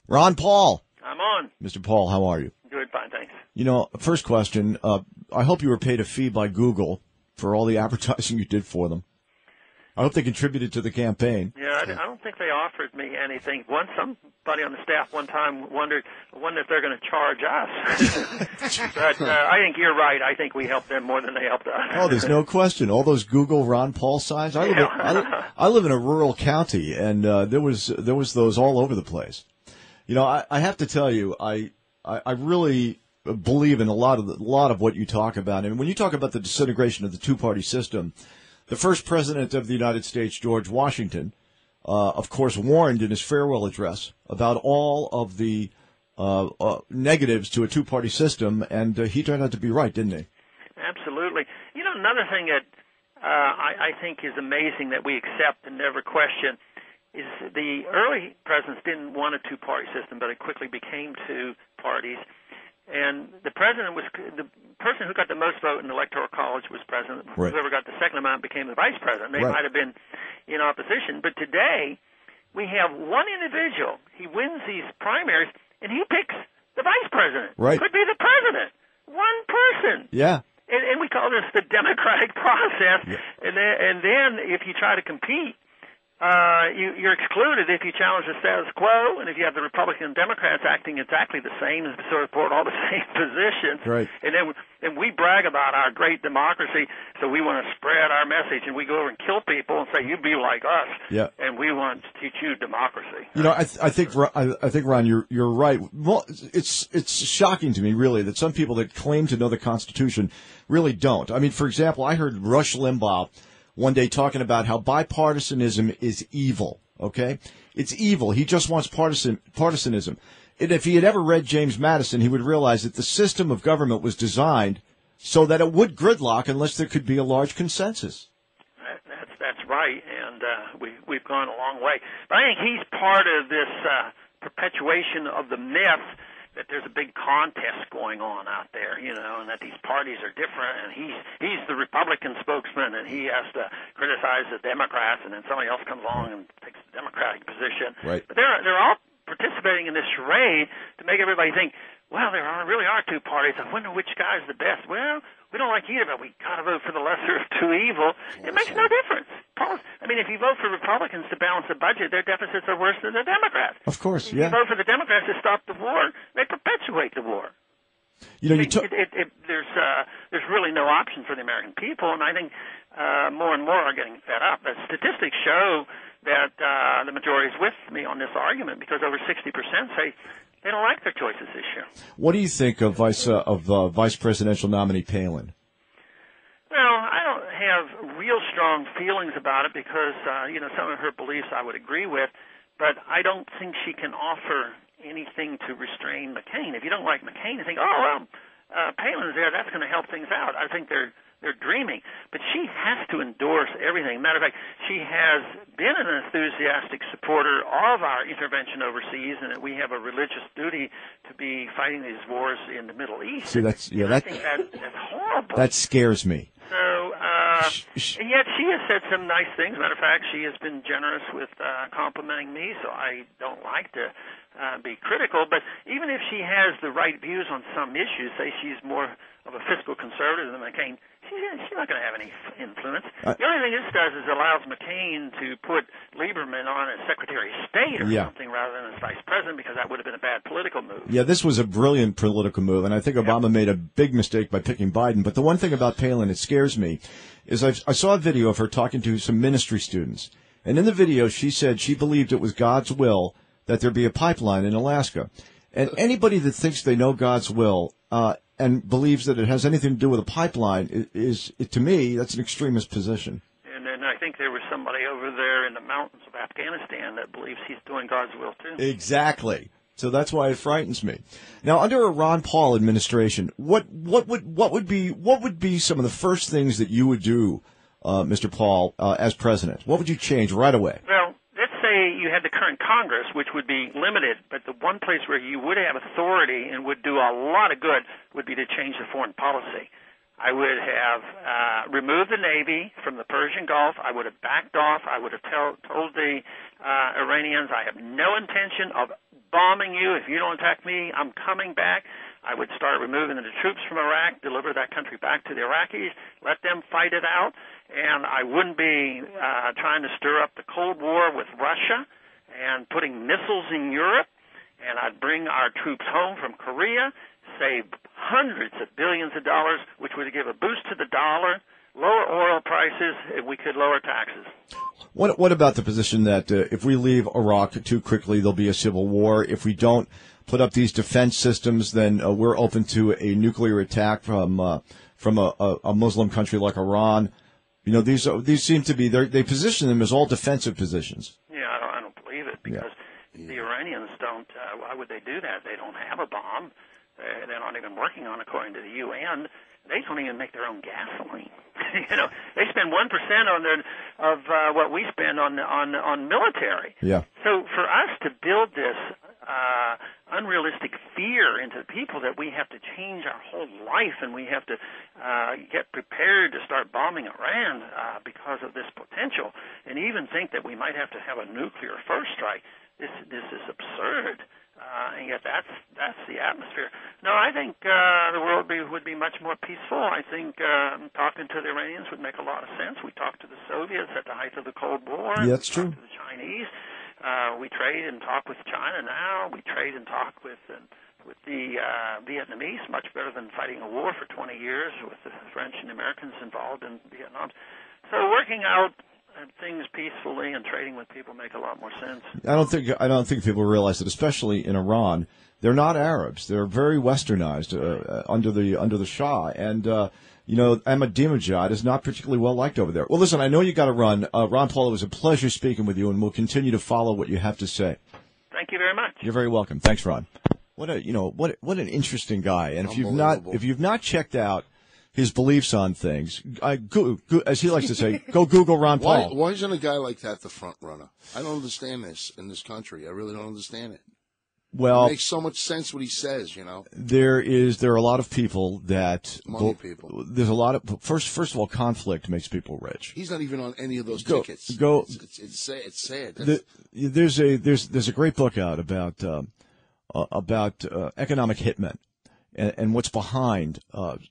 Ron Paul. I'm on. Mr. Paul, how are you? Good, fine, thanks. You know, first question, I hope you were paid a fee by Google for all the advertising you did for them. I hope they contributed to the campaign. Yeah, I don't think they offered me anything. Somebody on the staff one time wondered if they're going to charge us. But I think you're right. I think we helped them more than they helped us. Oh, there's no question. All those Google Ron Paul signs. I live in a rural county, and there was those all over the place. You know, I have to tell you, I really believe in a lot of what you talk about. And when you talk about the disintegration of the two-party system, the first president of the United States, George Washington, of course, warned in his farewell address about all of the negatives to a two-party system, and he turned out to be right, didn't he? Absolutely. You know, another thing that I think is amazing that we accept and never question is the early presidents didn't want a two-party system, but it quickly became two parties. And the person who got the most vote in the Electoral College was president. Right. Whoever got the second amount became the vice president. They Right. might have been in opposition. But today, we have one individual. He wins these primaries, and he picks the vice president. Right. Could be the president. One person. Yeah. And we call this the democratic process. Yeah. And then if you try to compete, you're excluded if you challenge the status quo, and if you have the Republican and Democrats acting exactly the same and support all the same positions. Right. And we brag about our great democracy, so we want to spread our message, and we go over and kill people and say, you be like us. Yeah. And we want to teach you democracy. You know, I think Ron, you're right. Well, it's shocking to me, really, that some people that claim to know the Constitution really don't. I mean, for example, I heard Rush Limbaugh one day talking about how bipartisanism is evil, okay? It's evil. He just wants partisanism. And if he had ever read James Madison, he would realize that the system of government was designed so that it would gridlock unless there could be a large consensus. That's right, and we've gone a long way. But I think he's part of this perpetuation of the myth that there's a big contest going on out there, you know, and that these parties are different, and he's the Republican spokesman, and he has to criticize the Democrats, and then somebody else comes along and takes the Democratic position. Right. But they're all participating in this charade to make everybody think, well, there really are two parties. I wonder which guy's the best. Well, we don't like either, but we got to vote for the lesser of two evils. It makes no difference. I mean, if you vote for Republicans to balance the budget, their deficits are worse than the Democrats. Of course, If you vote for the Democrats to stop the war, they perpetuate the war. You know, there's really no option for the American people, and I think more and more are getting fed up. The statistics show that the majority is with me on this argument, because over 60% say they don't like their choices this year. What do you think of vice presidential nominee Palin? Well, I don't have real strong feelings about it because, some of her beliefs I would agree with, but I don't think she can offer anything to restrain McCain. If you don't like McCain, you think, Palin's there, that's going to help things out. I think they're dreaming. But she has to endorse everything. Matter of fact, she has been an enthusiastic supporter of our intervention overseas, and that we have a religious duty to be fighting these wars in the Middle East. See, I think that's horrible. That scares me. So, and yet she has said some nice things. Matter of fact, she has been generous with complimenting me, so I don't like to be critical. But even if she has the right views on some issues, say she's more of a fiscal conservative than McCain, she's not going to have any influence. The only thing this does is allows McCain to put Lieberman on as Secretary of State or something rather than as Vice President, because that would have been a bad political move. Yeah, this was a brilliant political move, and I think Obama made a big mistake by picking Biden. But the one thing about Palin that scares me is I saw a video of her talking to some ministry students, and in the video she said she believed it was God's will that there be a pipeline in Alaska. And anybody that thinks they know God's will and believes that it has anything to do with a pipeline is to me, that's an extremist position. And then I think there was somebody over there in the mountains of Afghanistan that believes he's doing God's will too. Exactly. So that's why it frightens me. Now, under a Ron Paul administration, what would be some of the first things that you would do, Mr. Paul, as president? What would you change right away? Well, let's say you had the current Congress, which would be limited, but the one place where you would have authority and would do a lot of good would be to change the foreign policy. I would have removed the Navy from the Persian Gulf. I would have backed off. I would have told the Iranians I have no intention of bombing you. If you don't attack me, I'm coming back. I would start removing the troops from Iraq, deliver that country back to the Iraqis, let them fight it out, and I wouldn't be trying to stir up the Cold War with Russia and putting missiles in Europe, and I'd bring our troops home from Korea, save hundreds of billions of dollars, which would give a boost to the dollar, lower oil prices, and we could lower taxes. What about the position that if we leave Iraq too quickly, there'll be a civil war? If we don't put up these defense systems, then we're open to a nuclear attack from a Muslim country like Iran. You know, these seem to be they position them as all defensive positions. Yeah, I don't believe it because the Iranians don't. Why would they do that? They don't have a bomb. They're not even working on, according to the UN. They don't even make their own gasoline. You know, they spend 1% of what we spend on military. Yeah. So for us to build this unrealistic fear into the people that we have to change our whole life and we have to get prepared to start bombing Iran because of this potential, and even think that we might have to have a nuclear first strike, this is absurd. And yet that's the atmosphere. No, I think the world would be much more peaceful. I think talking to the Iranians would make a lot of sense. We talked to the Soviets at the height of the Cold War. Yeah, that's true. We talked to the Chinese. We trade and talk with China now. We trade and talk with the Vietnamese, much better than fighting a war for 20 years with the French and Americans involved in Vietnam. So working out things peacefully and trading with people make a lot more sense. I don't think people realize that, especially in Iran, they're not Arabs. They're very westernized under the Shah, and you know, Ahmadinejad is not particularly well liked over there. Well, listen, I know you got to run. Ron Paul, it was a pleasure speaking with you, and we'll continue to follow what you have to say. Thank you very much. You're very welcome. Thanks, Ron. What an interesting guy. And if you've not checked out his beliefs on things, as he likes to say, go Google Ron Paul. Why isn't a guy like that the front runner? I don't understand this in this country. I really don't understand it. Well, it makes so much sense what he says, you know. There are a lot of people that people. There's a lot of first of all, conflict makes people rich. He's not even on any of those tickets. It's sad. There's a great book out about economic hitmen and what's behind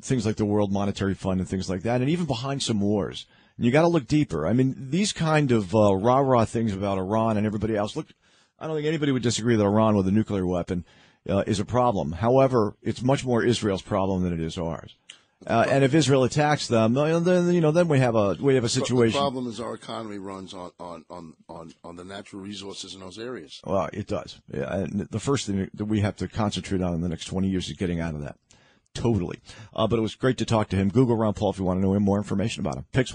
things like the World Monetary Fund and things like that, and even behind some wars. And you got to look deeper. I mean, these kind of rah-rah things about Iran and everybody else. Look, I don't think anybody would disagree that Iran with a nuclear weapon is a problem. However, it's much more Israel's problem than it is ours. And if Israel attacks them, then we have a situation. The problem is our economy runs on the natural resources in those areas. Well, it does. Yeah, and the first thing that we have to concentrate on in the next 20 years is getting out of that. Totally. But it was great to talk to him. Google Ron Paul if you want to know more information about him. Picks